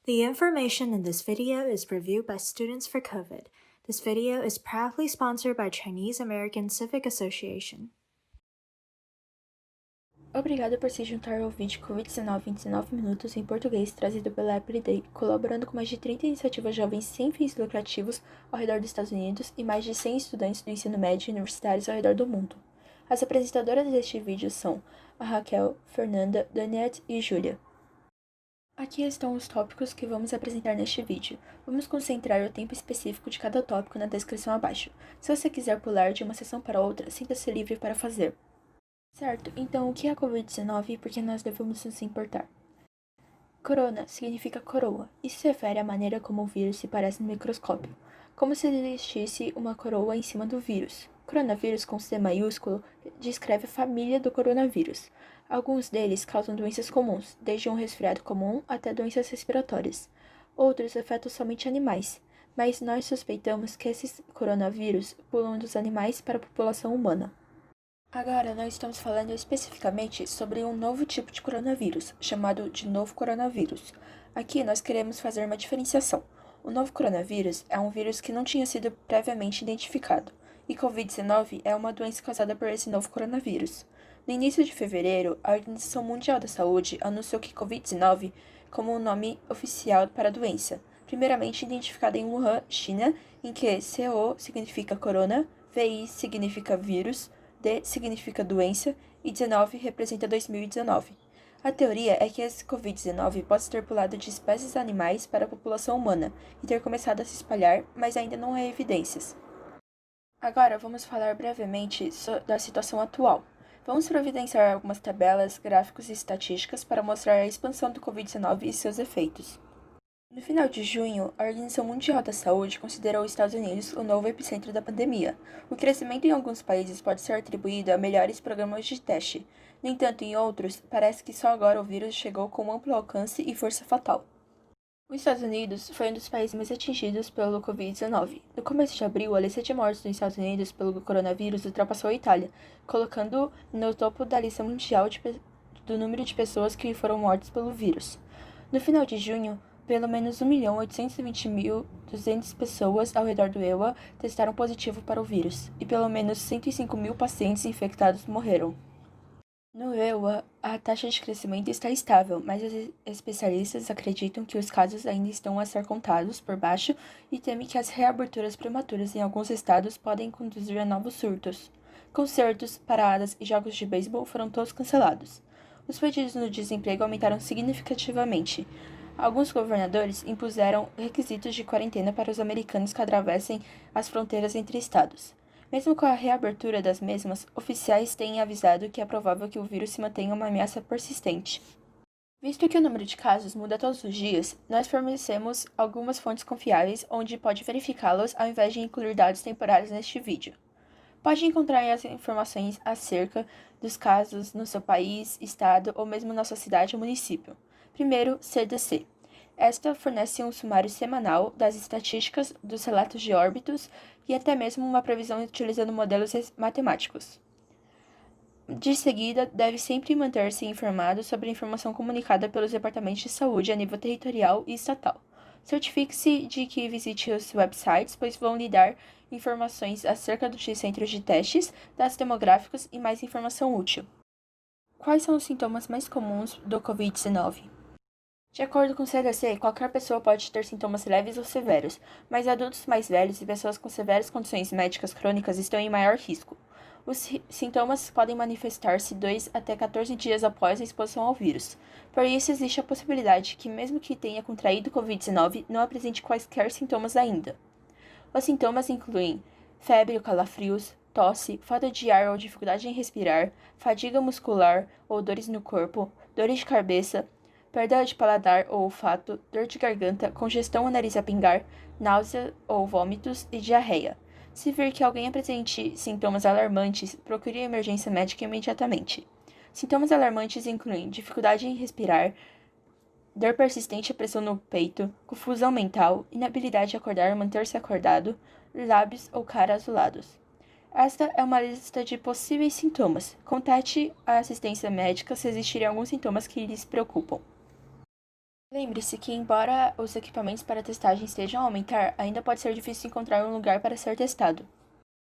The information in this video is reviewed by Students for COVID. This video is proudly sponsored by Chinese American Civic Association. Obrigado por se juntar ao vídeo Covid-19 em 19 minutos em português trazido pela Everyday, colaborando com mais de 30 iniciativas jovens sem fins lucrativos ao redor dos Estados Unidos e mais de 100 estudantes do ensino médio e universitários ao redor do mundo. As apresentadoras deste vídeo são a Raquel, Fernanda, Daniette e Júlia. Aqui estão os tópicos que vamos apresentar neste vídeo. Vamos concentrar o tempo específico de cada tópico na descrição abaixo. Se você quiser pular de uma sessão para outra, sinta-se livre para fazer. Certo, então o que é a Covid-19 e por que nós devemos nos importar? Corona significa coroa. Isso se refere à maneira como o vírus se parece no microscópio, como se existisse uma coroa em cima do vírus. Coronavírus com C maiúsculo descreve a família do coronavírus. Alguns deles causam doenças comuns, desde um resfriado comum até doenças respiratórias. Outros afetam somente animais, mas nós suspeitamos que esses coronavírus pulam dos animais para a população humana. Agora, nós estamos falando especificamente sobre um novo tipo de coronavírus, chamado de novo coronavírus. Aqui nós queremos fazer uma diferenciação. O novo coronavírus é um vírus que não tinha sido previamente identificado, e Covid-19 é uma doença causada por esse novo coronavírus. No início de fevereiro, a Organização Mundial da Saúde anunciou que Covid-19 como o nome oficial para a doença, primeiramente identificada em Wuhan, China, em que CO significa corona, VI significa vírus, D significa doença e 19 representa 2019. A teoria é que esse Covid-19 pode ter pulado de espécies animais para a população humana e ter começado a se espalhar, mas ainda não há evidências. Agora vamos falar brevemente da situação atual. Vamos providenciar algumas tabelas, gráficos e estatísticas para mostrar a expansão do Covid-19 e seus efeitos. No final de junho, a Organização Mundial da Saúde considerou os Estados Unidos o novo epicentro da pandemia. O crescimento em alguns países pode ser atribuído a melhores programas de teste. No entanto, em outros, parece que só agora o vírus chegou com amplo alcance e força fatal. Os Estados Unidos foi um dos países mais atingidos pelo Covid-19. No começo de abril, a lista de mortes nos Estados Unidos pelo coronavírus ultrapassou a Itália, colocando no topo da lista mundial do número de pessoas que foram mortas pelo vírus. No final de junho, pelo menos 1.820.200 pessoas ao redor do EUA testaram positivo para o vírus, e pelo menos 105.000 pacientes infectados morreram. No EUA, a taxa de crescimento está estável, mas os especialistas acreditam que os casos ainda estão a ser contados por baixo e temem que as reaberturas prematuras em alguns estados podem conduzir a novos surtos. Concertos, paradas e jogos de beisebol foram todos cancelados. Os pedidos no desemprego aumentaram significativamente. Alguns governadores impuseram requisitos de quarentena para os americanos que atravessem as fronteiras entre estados. Mesmo com a reabertura das mesmas, oficiais têm avisado que é provável que o vírus se mantenha uma ameaça persistente. Visto que o número de casos muda todos os dias, nós fornecemos algumas fontes confiáveis onde pode verificá-los ao invés de incluir dados temporários neste vídeo. Pode encontrar as informações acerca dos casos no seu país, estado ou mesmo na sua cidade ou município. Primeiro, CDC. Esta fornece um sumário semanal das estatísticas, dos relatos de óbitos e até mesmo uma previsão utilizando modelos matemáticos. De seguida, deve sempre manter-se informado sobre a informação comunicada pelos departamentos de saúde a nível territorial e estatal. Certifique-se de que visite os websites, pois vão lhe dar informações acerca dos centros de testes, dados demográficos e mais informação útil. Quais são os sintomas mais comuns do Covid-19? De acordo com o CDC, qualquer pessoa pode ter sintomas leves ou severos, mas adultos mais velhos e pessoas com severas condições médicas crônicas estão em maior risco. Os sintomas podem manifestar-se 2 até 14 dias após a exposição ao vírus. Por isso, existe a possibilidade que, mesmo que tenha contraído Covid-19, não apresente quaisquer sintomas ainda. Os sintomas incluem febre ou calafrios, tosse, falta de ar ou dificuldade em respirar, fadiga muscular ou dores no corpo, dores de cabeça, perda de paladar ou olfato, dor de garganta, congestão ou nariz a pingar, náusea ou vômitos e diarreia. Se vir que alguém apresente sintomas alarmantes, procure a emergência médica imediatamente. Sintomas alarmantes incluem dificuldade em respirar, dor persistente e pressão no peito, confusão mental, inabilidade de acordar ou manter-se acordado, lábios ou cara azulados. Esta é uma lista de possíveis sintomas. Contate a assistência médica se existirem alguns sintomas que lhes preocupam. Lembre-se que, embora os equipamentos para testagem estejam a aumentar, ainda pode ser difícil encontrar um lugar para ser testado.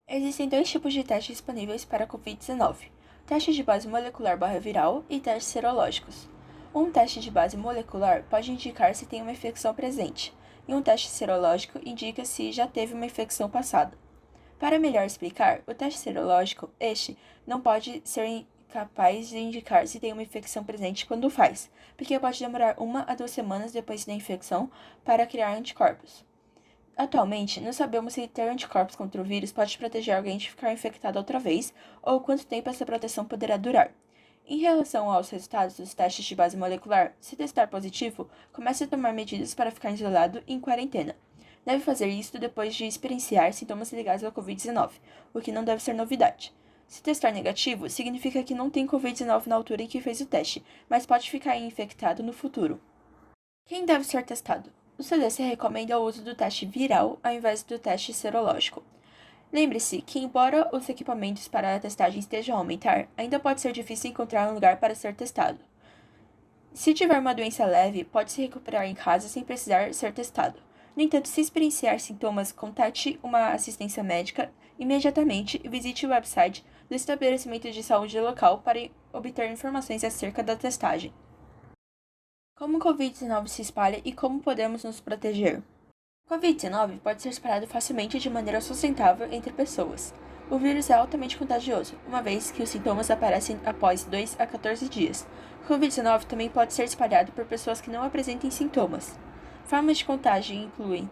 Existem dois tipos de testes disponíveis para a Covid-19: teste de base molecular/viral e testes serológicos. Um teste de base molecular pode indicar se tem uma infecção presente, e um teste serológico indica se já teve uma infecção passada. Para melhor explicar, o teste serológico, não pode ser capaz de indicar se tem uma infecção presente quando faz, porque pode demorar 1 a 2 semanas depois da infecção para criar anticorpos. Atualmente, não sabemos se ter anticorpos contra o vírus pode proteger alguém de ficar infectado outra vez, ou quanto tempo essa proteção poderá durar. Em relação aos resultados dos testes de base molecular, se testar positivo, comece a tomar medidas para ficar isolado e em quarentena. Deve fazer isso depois de experienciar sintomas ligados ao Covid-19, o que não deve ser novidade. Se testar negativo, significa que não tem Covid-19 na altura em que fez o teste, mas pode ficar infectado no futuro. Quem deve ser testado? O CDC recomenda o uso do teste viral ao invés do teste serológico. Lembre-se que, embora os equipamentos para a testagem estejam a aumentar, ainda pode ser difícil encontrar um lugar para ser testado. Se tiver uma doença leve, pode se recuperar em casa sem precisar ser testado. No entanto, se experienciar sintomas, contate uma assistência médica imediatamente e visite o website do estabelecimento de saúde local para obter informações acerca da testagem. Como o Covid-19 se espalha e como podemos nos proteger? O Covid-19 pode ser espalhado facilmente de maneira sustentável entre pessoas. O vírus é altamente contagioso, uma vez que os sintomas aparecem após 2 a 14 dias. O Covid-19 também pode ser espalhado por pessoas que não apresentem sintomas. Formas de contágio incluem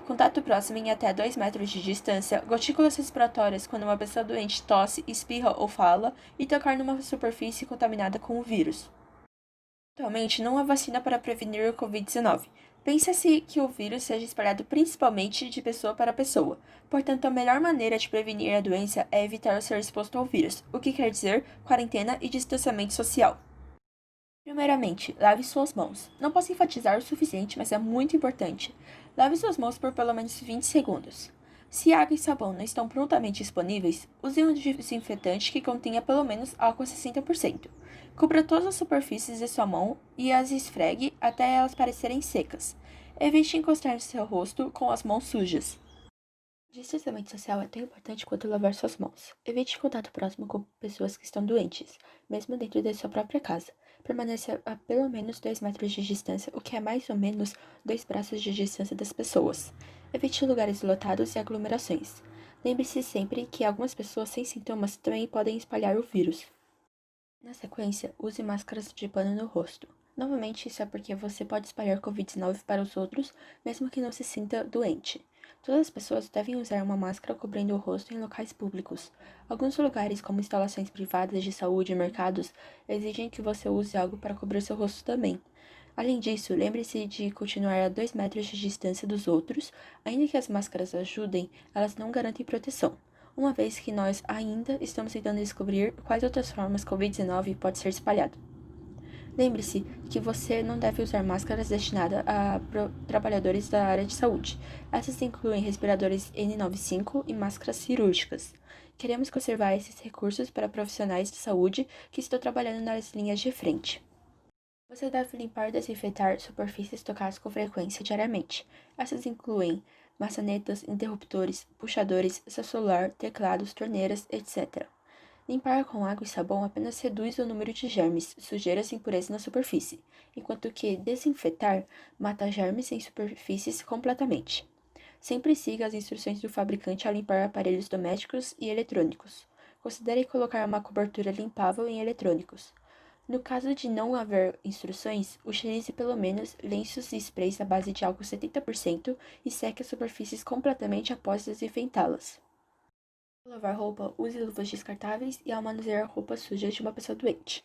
contato próximo em até 2 metros de distância, gotículas respiratórias quando uma pessoa doente tosse, espirra ou fala, e tocar numa superfície contaminada com o vírus. Atualmente, não há vacina para prevenir o Covid-19. Pensa-se que o vírus seja espalhado principalmente de pessoa para pessoa. Portanto, a melhor maneira de prevenir a doença é evitar ser exposto ao vírus, o que quer dizer quarentena e distanciamento social. Primeiramente, lave suas mãos. Não posso enfatizar o suficiente, mas é muito importante. Lave suas mãos por pelo menos 20 segundos. Se água e sabão não estão prontamente disponíveis, use um desinfetante que contenha pelo menos álcool a 60%. Cubra todas as superfícies de sua mão e as esfregue até elas parecerem secas. Evite encostar seu rosto com as mãos sujas. Distanciamento social é tão importante quanto lavar suas mãos. Evite contato próximo com pessoas que estão doentes, mesmo dentro da sua própria casa. Permaneça a pelo menos 2 metros de distância, o que é mais ou menos 2 braços de distância das pessoas. Evite lugares lotados e aglomerações. Lembre-se sempre que algumas pessoas sem sintomas também podem espalhar o vírus. Na sequência, use máscaras de pano no rosto. Novamente, isso é porque você pode espalhar Covid-19 para os outros, mesmo que não se sinta doente. Todas as pessoas devem usar uma máscara cobrindo o rosto em locais públicos. Alguns lugares, como instalações privadas de saúde e mercados, exigem que você use algo para cobrir seu rosto também. Além disso, lembre-se de continuar a 2 metros de distância dos outros. Ainda que as máscaras ajudem, elas não garantem proteção, uma vez que nós ainda estamos tentando descobrir quais outras formas Covid-19 pode ser espalhado. Lembre-se que você não deve usar máscaras destinadas a trabalhadores da área de saúde. Essas incluem respiradores N95 e máscaras cirúrgicas. Queremos conservar esses recursos para profissionais de saúde que estão trabalhando nas linhas de frente. Você deve limpar e desinfetar superfícies tocadas com frequência diariamente. Essas incluem maçanetas, interruptores, puxadores, seu celular, teclados, torneiras, etc. Limpar com água e sabão apenas reduz o número de germes, sujeiras e impurezas na superfície, enquanto que desinfetar mata germes em superfícies completamente. Sempre siga as instruções do fabricante ao limpar aparelhos domésticos e eletrônicos. Considere colocar uma cobertura limpável em eletrônicos. No caso de não haver instruções, utilize pelo menos lenços e sprays à base de álcool 70% e seque as superfícies completamente após desinfetá-las. Ao lavar roupa, use luvas descartáveis e ao manusear roupas sujas de uma pessoa doente.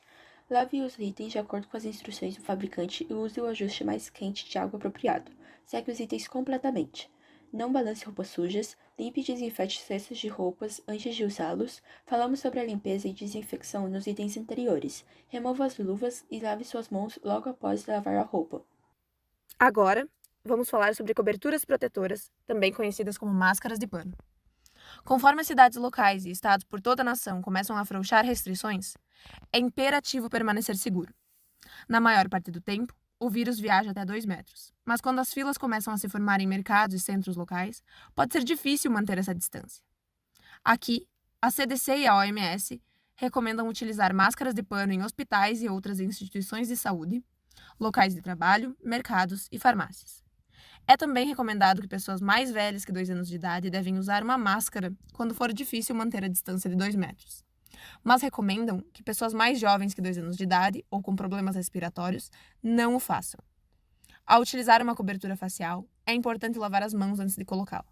Lave os itens de acordo com as instruções do fabricante e use o ajuste mais quente de água apropriado. Seque os itens completamente. Não balance roupas sujas. Limpe e desinfete cestos de roupas antes de usá-los. Falamos sobre a limpeza e desinfecção nos itens anteriores. Remova as luvas e lave suas mãos logo após lavar a roupa. Agora, vamos falar sobre coberturas protetoras, também conhecidas como máscaras de pano. Conforme as cidades locais e estados por toda a nação começam a afrouxar restrições, é imperativo permanecer seguro. Na maior parte do tempo, o vírus viaja até 2 metros, mas quando as filas começam a se formar em mercados e centros locais, pode ser difícil manter essa distância. Aqui, a CDC e a OMS recomendam utilizar máscaras de pano em hospitais e outras instituições de saúde, locais de trabalho, mercados e farmácias. É também recomendado que pessoas mais velhas que 2 anos de idade devem usar uma máscara quando for difícil manter a distância de 2 metros. Mas recomendam que pessoas mais jovens que 2 anos de idade ou com problemas respiratórios não o façam. Ao utilizar uma cobertura facial, é importante lavar as mãos antes de colocá-la.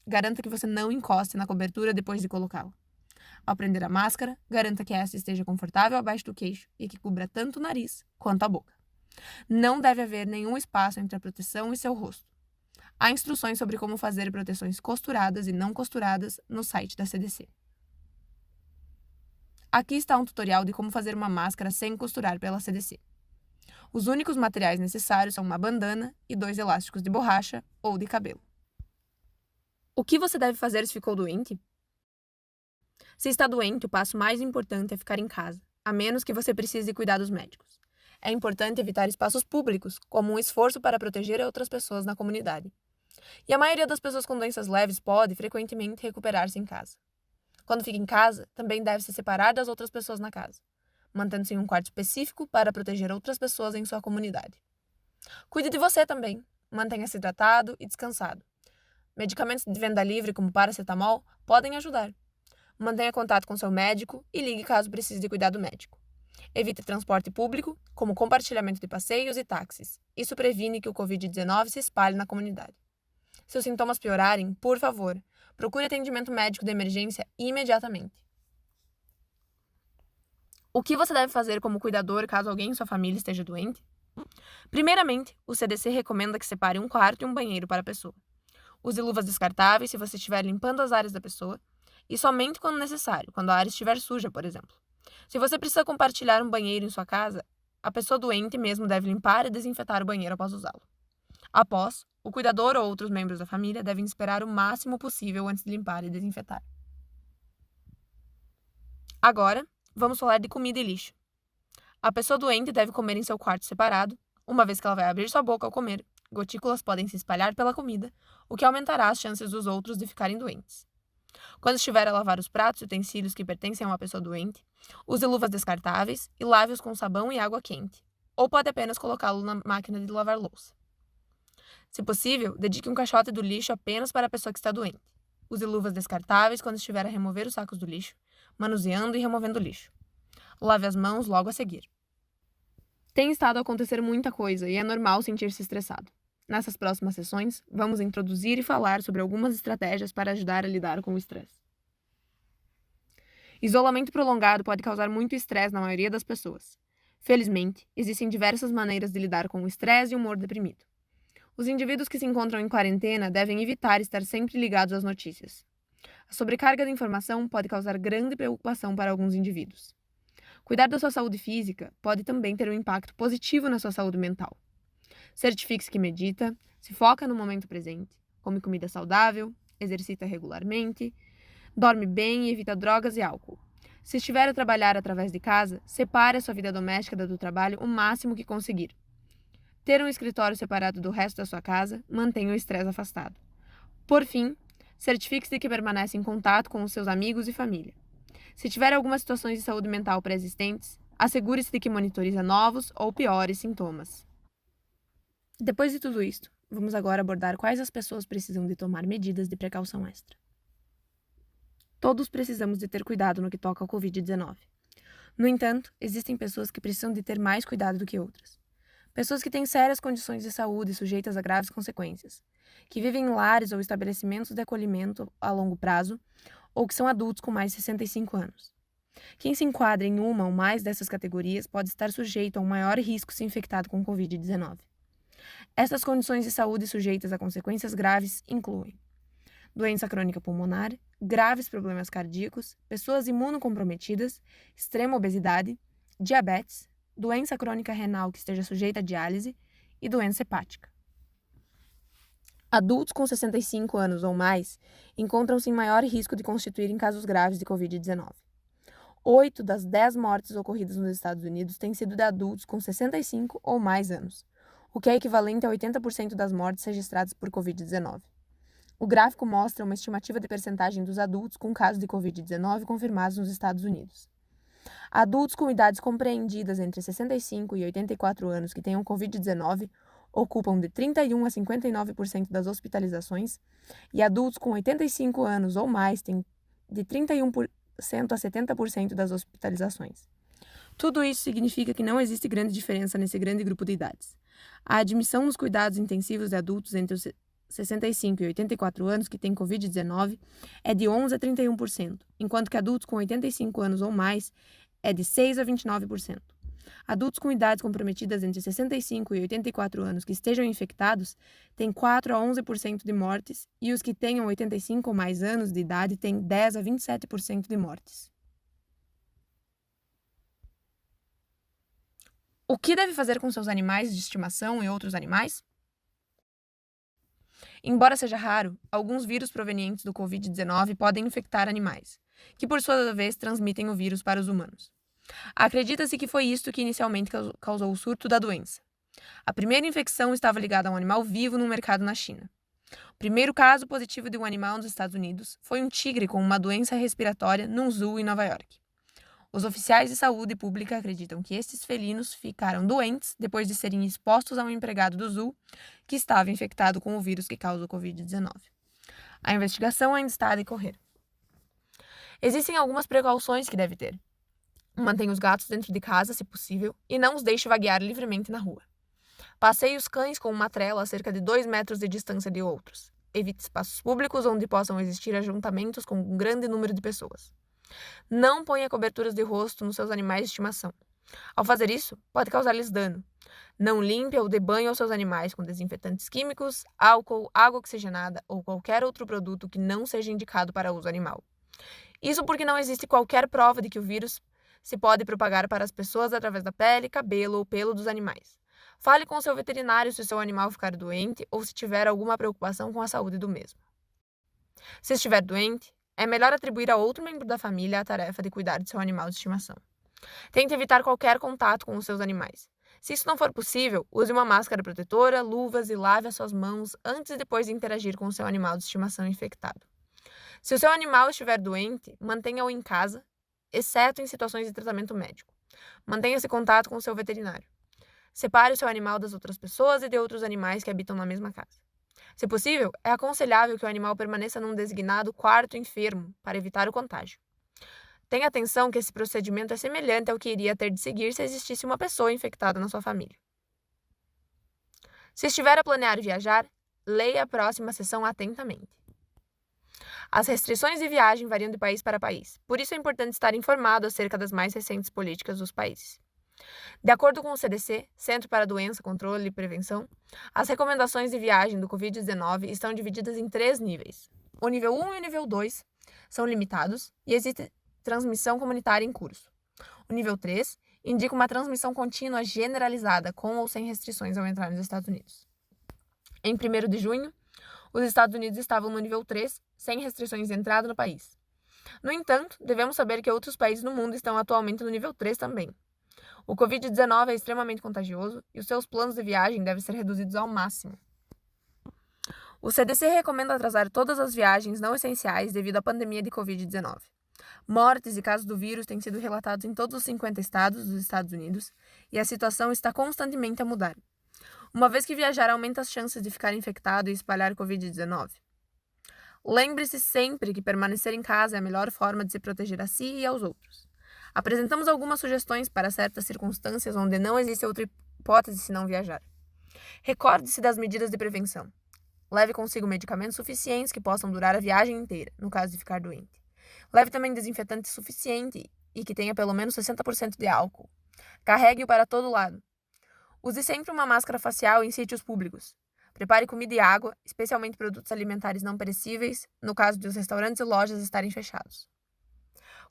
Garanta que você não encoste na cobertura depois de colocá-la. Ao prender a máscara, garanta que esta esteja confortável abaixo do queixo e que cubra tanto o nariz quanto a boca. Não deve haver nenhum espaço entre a proteção e seu rosto. Há instruções sobre como fazer proteções costuradas e não costuradas no site da CDC. Aqui está um tutorial de como fazer uma máscara sem costurar pela CDC. Os únicos materiais necessários são uma bandana e 2 elásticos de borracha ou de cabelo. O que você deve fazer se ficou doente? Se está doente, o passo mais importante é ficar em casa, a menos que você precise de cuidados médicos. É importante evitar espaços públicos, como um esforço para proteger outras pessoas na comunidade. E a maioria das pessoas com doenças leves pode, frequentemente, recuperar-se em casa. Quando fica em casa, também deve se separar das outras pessoas na casa, mantendo-se em um quarto específico para proteger outras pessoas em sua comunidade. Cuide de você também. Mantenha-se hidratado e descansado. Medicamentos de venda livre, como paracetamol, podem ajudar. Mantenha contato com seu médico e ligue caso precise de cuidado médico. Evite transporte público, como compartilhamento de passeios e táxis. Isso previne que o Covid-19 se espalhe na comunidade. Se os sintomas piorarem, por favor, procure atendimento médico de emergência imediatamente. O que você deve fazer como cuidador caso alguém em sua família esteja doente? Primeiramente, o CDC recomenda que separe um quarto e um banheiro para a pessoa. Use luvas descartáveis se você estiver limpando as áreas da pessoa e somente quando necessário, quando a área estiver suja, por exemplo. Se você precisa compartilhar um banheiro em sua casa, a pessoa doente mesmo deve limpar e desinfetar o banheiro após usá-lo. Após, o cuidador ou outros membros da família devem esperar o máximo possível antes de limpar e desinfetar. Agora, vamos falar de comida e lixo. A pessoa doente deve comer em seu quarto separado, uma vez que ela vai abrir sua boca ao comer. Gotículas podem se espalhar pela comida, o que aumentará as chances dos outros de ficarem doentes. Quando estiver a lavar os pratos e utensílios que pertencem a uma pessoa doente, use luvas descartáveis e lave-os com sabão e água quente, ou pode apenas colocá-lo na máquina de lavar louça. Se possível, dedique um caixote do lixo apenas para a pessoa que está doente. Use luvas descartáveis quando estiver a remover os sacos do lixo, manuseando e removendo o lixo. Lave as mãos logo a seguir. Tem estado a acontecer muita coisa e é normal sentir-se estressado. Nessas próximas sessões, vamos introduzir e falar sobre algumas estratégias para ajudar a lidar com o estresse. Isolamento prolongado pode causar muito estresse na maioria das pessoas. Felizmente, existem diversas maneiras de lidar com o estresse e o humor deprimido. Os indivíduos que se encontram em quarentena devem evitar estar sempre ligados às notícias. A sobrecarga de informação pode causar grande preocupação para alguns indivíduos. Cuidar da sua saúde física pode também ter um impacto positivo na sua saúde mental. Certifique-se que medita, se foca no momento presente, come comida saudável, exercita regularmente, dorme bem e evita drogas e álcool. Se estiver a trabalhar através de casa, separe a sua vida doméstica da do trabalho o máximo que conseguir. Ter um escritório separado do resto da sua casa mantém o estresse afastado. Por fim, certifique-se de que permanece em contato com os seus amigos e família. Se tiver algumas situações de saúde mental pré-existentes, assegure-se de que monitoriza novos ou piores sintomas. Depois de tudo isto, vamos agora abordar quais as pessoas precisam de tomar medidas de precaução extra. Todos precisamos de ter cuidado no que toca ao Covid-19. No entanto, existem pessoas que precisam de ter mais cuidado do que outras. Pessoas que têm sérias condições de saúde sujeitas a graves consequências, que vivem em lares ou estabelecimentos de acolhimento a longo prazo, ou que são adultos com mais de 65 anos. Quem se enquadra em uma ou mais dessas categorias pode estar sujeito a um maior risco se infectado com Covid-19. Essas condições de saúde sujeitas a consequências graves incluem doença crônica pulmonar, graves problemas cardíacos, pessoas imunocomprometidas, extrema obesidade, diabetes, doença crônica renal que esteja sujeita a diálise e doença hepática. Adultos com 65 anos ou mais encontram-se em maior risco de constituírem casos graves de Covid-19. 8 das 10 mortes ocorridas nos Estados Unidos têm sido de adultos com 65 ou mais anos. o que é equivalente a 80% das mortes registradas por Covid-19. O gráfico mostra uma estimativa de percentagem dos adultos com casos de Covid-19 confirmados nos Estados Unidos. Adultos com idades compreendidas entre 65 e 84 anos que tenham Covid-19 ocupam de 31% a 59% das hospitalizações e adultos com 85 anos ou mais têm de 31% a 70% das hospitalizações. Tudo isso significa que não existe grande diferença nesse grande grupo de idades. A admissão nos cuidados intensivos de adultos entre os 65 e 84 anos que têm Covid-19 é de 11% a 31%, enquanto que adultos com 85 anos ou mais é de 6% a 29%. Adultos com idades comprometidas entre 65 e 84 anos que estejam infectados têm 4% a 11% de mortes e os que tenham 85 ou mais anos de idade têm 10% a 27% de mortes. O que deve fazer com seus animais de estimação e outros animais? Embora seja raro, alguns vírus provenientes do Covid-19 podem infectar animais, que por sua vez transmitem o vírus para os humanos. Acredita-se que foi isto que inicialmente causou o surto da doença. A primeira infecção estava ligada a um animal vivo no mercado na China. O primeiro caso positivo de um animal nos Estados Unidos foi um tigre com uma doença respiratória num zoo em Nova York. Os oficiais de saúde pública acreditam que estes felinos ficaram doentes depois de serem expostos a um empregado do zoo que estava infectado com o vírus que causa o Covid-19. A investigação ainda está a decorrer. Existem algumas precauções que deve ter. Mantenha os gatos dentro de casa, se possível, e não os deixe vaguear livremente na rua. Passeie os cães com uma trela a cerca de 2 metros de distância de outros. Evite espaços públicos onde possam existir ajuntamentos com um grande número de pessoas. Não ponha coberturas de rosto nos seus animais de estimação. Ao fazer isso, pode causar-lhes dano. Não limpe ou dê banho aos seus animais com desinfetantes químicos, álcool, água oxigenada ou qualquer outro produto que não seja indicado para uso animal. Isso porque não existe qualquer prova de que o vírus se pode propagar para as pessoas através da pele, cabelo ou pelo dos animais. Fale com o seu veterinário se o seu animal ficar doente ou se tiver alguma preocupação com a saúde do mesmo. Se estiver doente, é melhor atribuir a outro membro da família a tarefa de cuidar de seu animal de estimação. Tente evitar qualquer contato com os seus animais. Se isso não for possível, use uma máscara protetora, luvas e lave as suas mãos antes e depois de interagir com o seu animal de estimação infectado. Se o seu animal estiver doente, mantenha-o em casa, exceto em situações de tratamento médico. Mantenha esse contato com o seu veterinário. Separe o seu animal das outras pessoas e de outros animais que habitam na mesma casa. Se possível, é aconselhável que o animal permaneça num designado quarto enfermo para evitar o contágio. Tenha atenção que esse procedimento é semelhante ao que iria ter de seguir se existisse uma pessoa infectada na sua família. Se estiver a planear viajar, leia a próxima seção atentamente. As restrições de viagem variam de país para país, por isso é importante estar informado acerca das mais recentes políticas dos países. De acordo com o CDC, Centro para Doença, Controle e Prevenção, as recomendações de viagem do Covid-19 estão divididas em 3 níveis. O nível 1 e o nível 2 são limitados e existe transmissão comunitária em curso. O nível 3 indica uma transmissão contínua generalizada com ou sem restrições ao entrar nos Estados Unidos. Em 1º de junho, os Estados Unidos estavam no nível 3, sem restrições de entrada no país. No entanto, devemos saber que outros países no mundo estão atualmente no nível 3 também. O Covid-19 é extremamente contagioso e os seus planos de viagem devem ser reduzidos ao máximo. O CDC recomenda atrasar todas as viagens não essenciais devido à pandemia de Covid-19. Mortes e casos do vírus têm sido relatados em todos os 50 estados dos Estados Unidos e a situação está constantemente a mudar, uma vez que viajar aumenta as chances de ficar infectado e espalhar Covid-19. Lembre-se sempre que permanecer em casa é a melhor forma de se proteger a si e aos outros. Apresentamos algumas sugestões para certas circunstâncias onde não existe outra hipótese senão viajar. Recorde-se das medidas de prevenção. Leve consigo medicamentos suficientes que possam durar a viagem inteira, no caso de ficar doente. Leve também desinfetante suficiente e que tenha pelo menos 60% de álcool. Carregue-o para todo lado. Use sempre uma máscara facial em sítios públicos. Prepare comida e água, especialmente produtos alimentares não perecíveis, no caso de os restaurantes e lojas estarem fechados.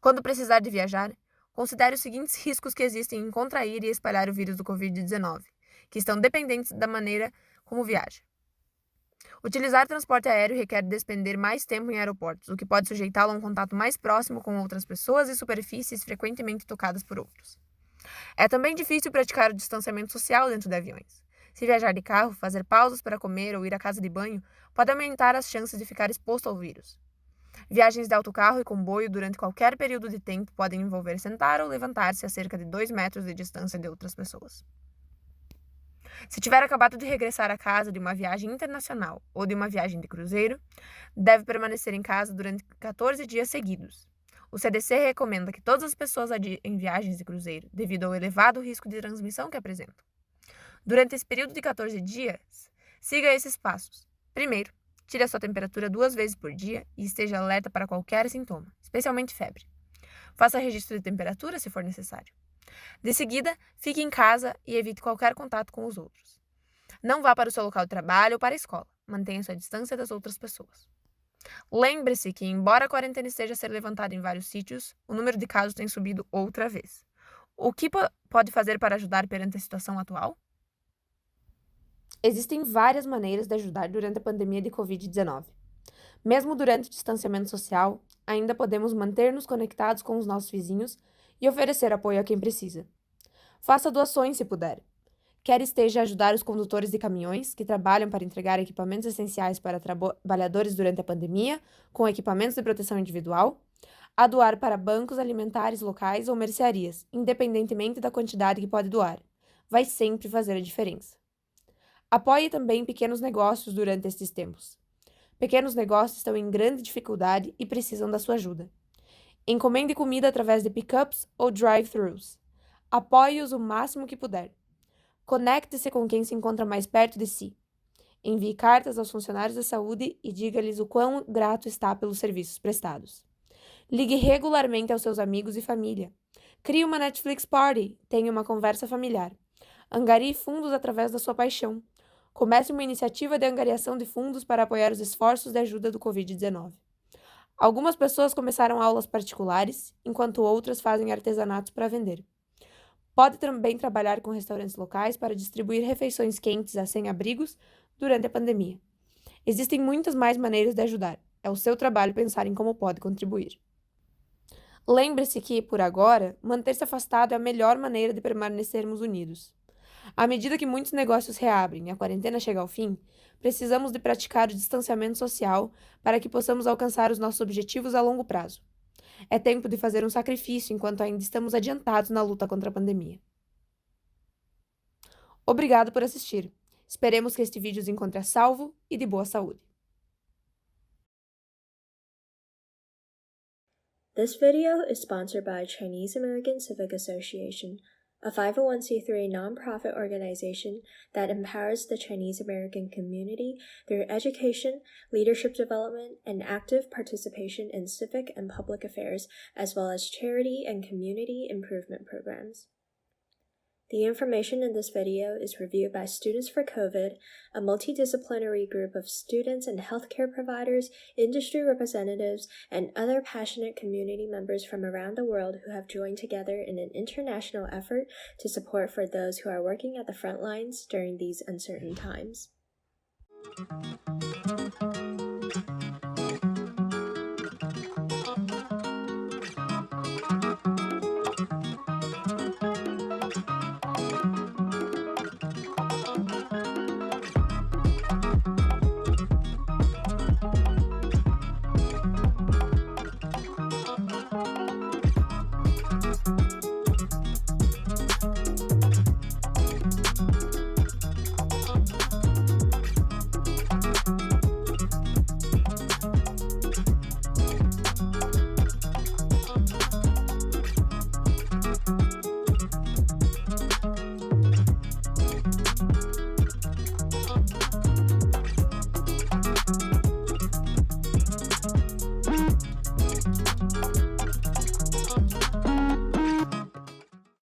Quando precisar de viajar, considere os seguintes riscos que existem em contrair e espalhar o vírus do Covid-19, que estão dependentes da maneira como viaja. Utilizar transporte aéreo requer despender mais tempo em aeroportos, o que pode sujeitá-lo a um contato mais próximo com outras pessoas e superfícies frequentemente tocadas por outros. É também difícil praticar o distanciamento social dentro de aviões. Se viajar de carro, fazer pausas para comer ou ir à casa de banho pode aumentar as chances de ficar exposto ao vírus. Viagens de autocarro e comboio durante qualquer período de tempo podem envolver sentar ou levantar-se a cerca de 2 metros de distância de outras pessoas. Se tiver acabado de regressar a casa de uma viagem internacional ou de uma viagem de cruzeiro, deve permanecer em casa durante 14 dias seguidos. O CDC recomenda que todas as pessoas adiem viagens de cruzeiro, devido ao elevado risco de transmissão que apresentam. Durante esse período de 14 dias, siga esses passos. Primeiro, tire a sua temperatura 2 vezes por dia e esteja alerta para qualquer sintoma, especialmente febre. Faça registro de temperatura se for necessário. De seguida, fique em casa e evite qualquer contato com os outros. Não vá para o seu local de trabalho ou para a escola. Mantenha sua distância das outras pessoas. Lembre-se que, embora a quarentena esteja a ser levantada em vários sítios, o número de casos tem subido outra vez. O que pode fazer para ajudar perante a situação atual? Existem várias maneiras de ajudar durante a pandemia de Covid-19. Mesmo durante o distanciamento social, ainda podemos manter-nos conectados com os nossos vizinhos e oferecer apoio a quem precisa. Faça doações se puder. Quer esteja a ajudar os condutores de caminhões que trabalham para entregar equipamentos essenciais para trabalhadores durante a pandemia, com equipamentos de proteção individual, a doar para bancos alimentares locais ou mercearias, independentemente da quantidade que pode doar. Vai sempre fazer a diferença. Apoie também pequenos negócios durante estes tempos. Pequenos negócios estão em grande dificuldade e precisam da sua ajuda. Encomende comida através de pickups ou drive-thrus. Apoie-os o máximo que puder. Conecte-se com quem se encontra mais perto de si. Envie cartas aos funcionários da saúde e diga-lhes o quão grato está pelos serviços prestados. Ligue regularmente aos seus amigos e família. Crie uma Netflix Party, tenha uma conversa familiar. Angarie fundos através da sua paixão. Comece uma iniciativa de angariação de fundos para apoiar os esforços de ajuda do Covid-19. Algumas pessoas começaram aulas particulares, enquanto outras fazem artesanatos para vender. Pode também trabalhar com restaurantes locais para distribuir refeições quentes a sem-abrigos durante a pandemia. Existem muitas mais maneiras de ajudar. É o seu trabalho pensar em como pode contribuir. Lembre-se que, por agora, manter-se afastado é a melhor maneira de permanecermos unidos. À medida que muitos negócios reabrem e a quarentena chega ao fim, precisamos de praticar o distanciamento social para que possamos alcançar os nossos objetivos a longo prazo. É tempo de fazer um sacrifício enquanto ainda estamos adiantados na luta contra a pandemia. Obrigado por assistir. Esperemos que este vídeo os encontre a salvo e de boa saúde. This video is sponsored by Chinese American Civic Association, a 501c3 nonprofit organization that empowers the Chinese American community through education, leadership development, and active participation in civic and public affairs, as well as charity and community improvement programs. The information in this video is reviewed by Students for COVID, a multidisciplinary group of students and healthcare providers, industry representatives, and other passionate community members from around the world who have joined together in an international effort to support for those who are working at the front lines during these uncertain times.